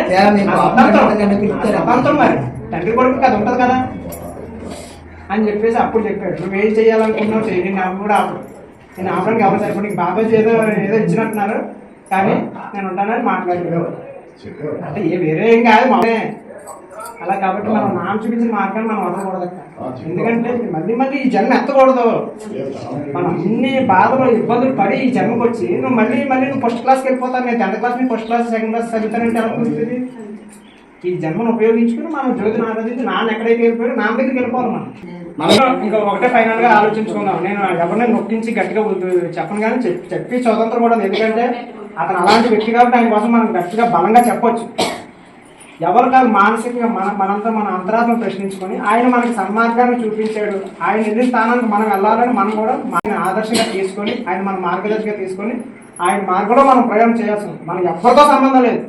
అర్థం మరి తండ్రి కొడుకు కదా ఉంటుంది కదా అని చెప్పేసి అప్పుడు చెప్పాడు. నువ్వేం చేయాలనుకున్నావు చెయ్యి, నేను కూడా ఆపడు, నేను ఆపడానికి ఎవరు సరిపడి నీకు బాబాజీ ఏదో ఇచ్చినట్టున్నారు, కానీ నేను ఉంటానని మాట్లాడేవాడు. అంటే వేరే ఏం కాదు, అలా కాబట్టి మనం నాన్న చూపించిన మార్గాన్ని మనం వదలకూడదు అక్క. ఎందుకంటే మళ్ళీ మళ్ళీ ఈ జన్మ ఎత్తకూడదు. మనం అన్ని బాధలు ఇబ్బందులు పడి ఈ జన్మకు వచ్చి నువ్వు మళ్ళీ నువ్వు ఫస్ట్ క్లాస్కి వెళ్ళిపోతాను, నేను 10th క్లాస్ నుంచి ఫస్ట్ క్లాస్ సెకండ్ క్లాస్ చదువుతానంటే ఎలా కుదురుతుంది? ఈ జన్మను ఉపయోగించుకుని మనం జ్యోతిని ఆరాధించి నాన్న ఎక్కడైతే వెళ్ళిపోయాడు నాన్న దగ్గరికి వెళ్ళిపోవాలి. మనం ఇంకా ఒకటే ఫైనల్ గా ఆలోచించుకుందాం. నేను ఎవరిని నొక్కించి గట్టిగా చెప్పను కానీ చెప్పి స్వతంత్రం కూడా. ఎందుకంటే అతను అలాంటి వ్యక్తి కాబట్టి ఆయన కోసం మనం గట్టిగా బలంగా చెప్పొచ్చు. ఎవరు కాదు మానసికంగా మనంతా మన అంతరాత్మ ప్రశ్నించుకొని ఆయన మనకి సన్మార్గాన్ని చూపించాడు. ఆయన వెళ్ళిన స్థానానికి మనం వెళ్ళాలని మనం కూడా ఆయన ఆదర్శంగా తీసుకొని ఆయన మన మార్గదర్శిగా తీసుకొని ఆయన మార్గంలో మనం ప్రయాణం చేయాల్సింది. మనకి ఎవరితో సంబంధం లేదు.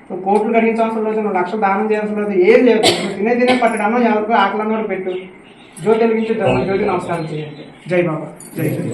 నువ్వు కోట్లు గడించాల్సిన లేదు, నువ్వు లక్షలు దానం చేయాల్సిన లేదు, ఏం చేయదు. నువ్వు తినే పట్టడమో ఎవరికో ఆకలన్నా కూడా పెట్టు. జ్యోతి వెలిగించి జ్యోతి నమస్కారం చేయండి. జై బాబా. జై జై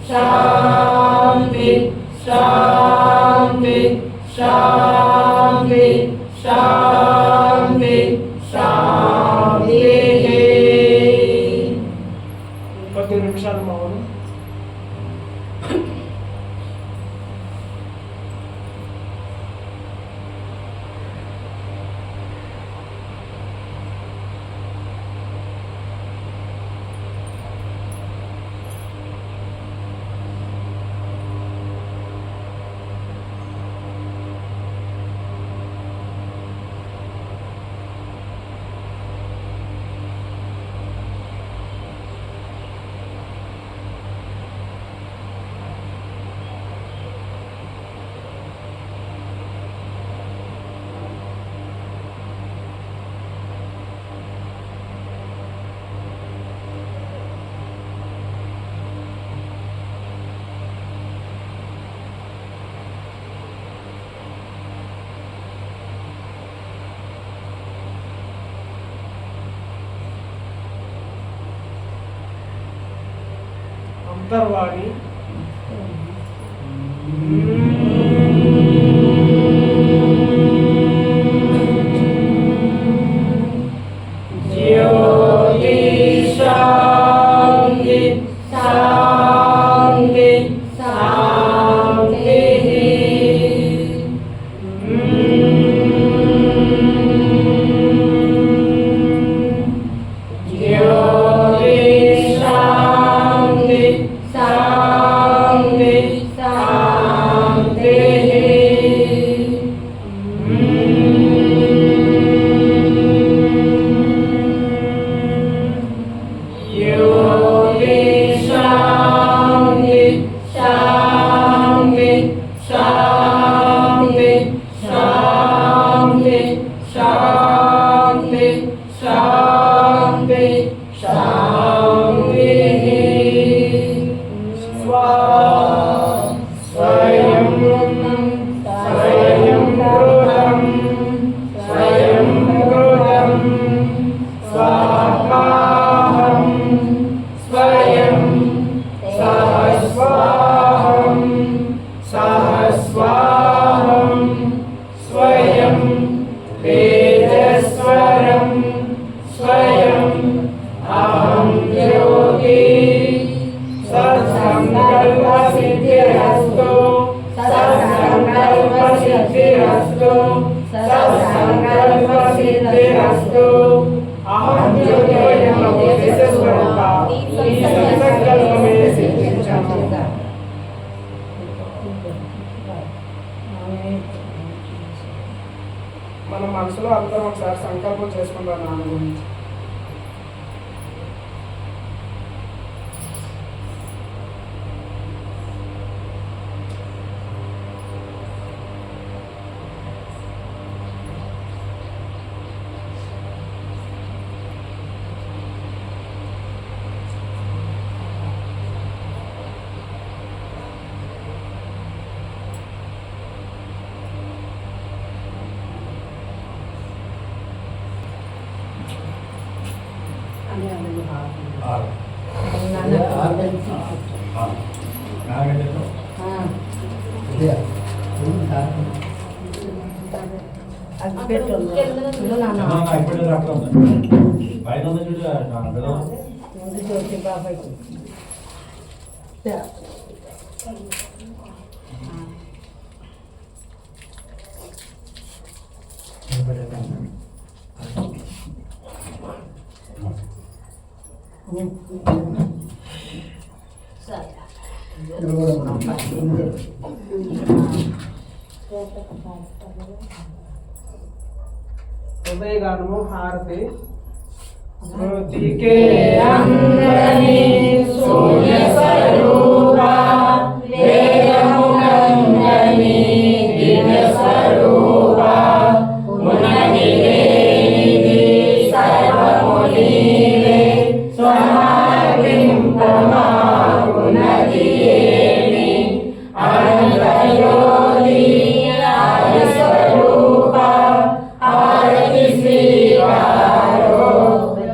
Shanti, Shanti. అంతర్వాణి జ్యోతి శాంతి శాంతి శాంతి జ్యోతి శాంతి శాంతి శాంతి జ్యోతి శాంతి శాంతి శాంతి శాంతి శాంతి శాంతి శాంతి స్వయం స్వయం కృతం స్వయం కృతం స్వాహాహం స్వయం సహస్వాహం సహస్వాహం స్వయం తేజస్వరం స్వయం అహం జ్యోతి సత్సంకల్ప సిద్ధిరస్తు సత్సంకల్ప సిద్ధిరస్తు సత్సంకల్ప సిద్ధిరస్తు అహం జ్యోతి తేజస్వరూప ఈ సంకల్పమే సిద్ధించను. మన మనసులో అందరం ఒకసారి సంకల్పం చేసుకుంటాం నాన్న గురించి. ఉదయగానము హారతి స్మృతికే అందని సూర్య స్వరూప వేదమునందని దివ్య స్వరూప ఉన్నతిదేనిది సర్వము నీవే సమర్పింపమాకున్నది ఏమి అనంతయోగి ఆది స్వరూప ఆరతి శ్రీకారో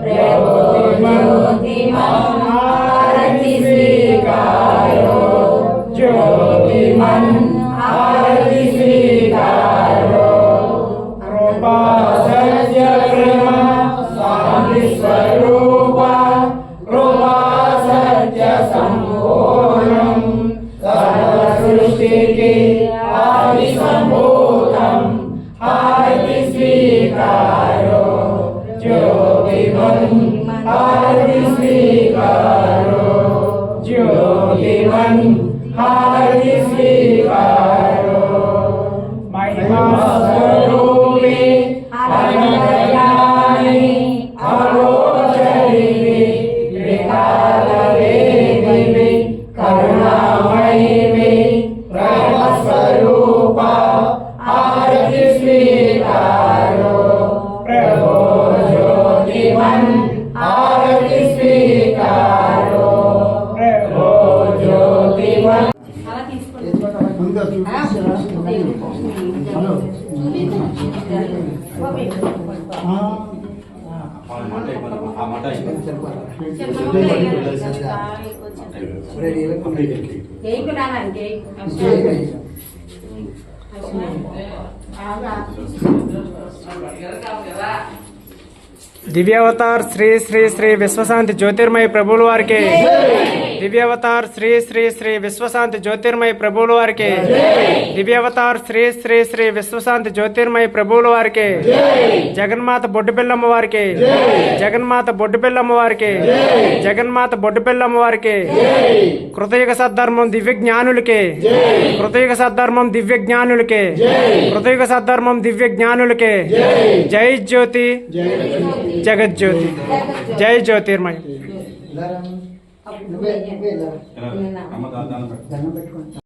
జ్యోతిమన్ ఆరతి శ్రీకారో జ్యోతిమన్ ఆరతి శ్రీకారో కృపా సత్య ప్రేమ శాంతి స్వరూప కృపా సత్య సంపూర్ణం సర్వ సృష్టికి ఆది సంభూతం హారతి స్వీకారో జ్యోతిమన్ హారతి స్వీకారో జ్యోతిమన్ హారతి స్వీకారో మహిమా స్వరూపి అనంతయాని అగోచరివి త్రికాలవేదివి కరుణామయివి ప్రేమ స్వరూప ఆరతి స్వీకారో ప్రభో జ్యోతిమన్ ఆరతి స్వీకారో ప్రభో జ్యోతిమన్ ముందుగా చూపిస్తారా? హలో ఆ మాట అయిపోయింది. ఆ మాట అయిపోయింది. దివ్యావతార్ శ్రీ శ్రీ శ్రీ విశ్వశాంతి జ్యోతిర్మయ ప్రభువుల వారికి దివ్యావతార్ శ్రీ శ్రీ శ్రీ విశ్వశాంతి జ్యోతిర్మయ ప్రభువుల వారికి దివ్యావతార్ శ్రీ శ్రీ శ్రీ విశ్వశాంతి జ్యోతిర్మయ ప్రభువుల వారికి జగన్మాత బొడ్డుపిల్లమ్మ వారికి జగన్మాత బొడ్డుపిల్లమ్మ వారికి జగన్మాత బొడ్డుపిల్లమ్మ వారికి కృతయుగ సద్ధర్మం దివ్య జ్ఞానులకి కృతయుగ సద్ధర్మం దివ్య జ్ఞానులకి కృతయుగ సద్ధర్మం దివ్య జ్ఞానులకి జై జ్యోతి జగజ్యోతి జై జ్యోతిర్మయ అమ్మ దాదాపు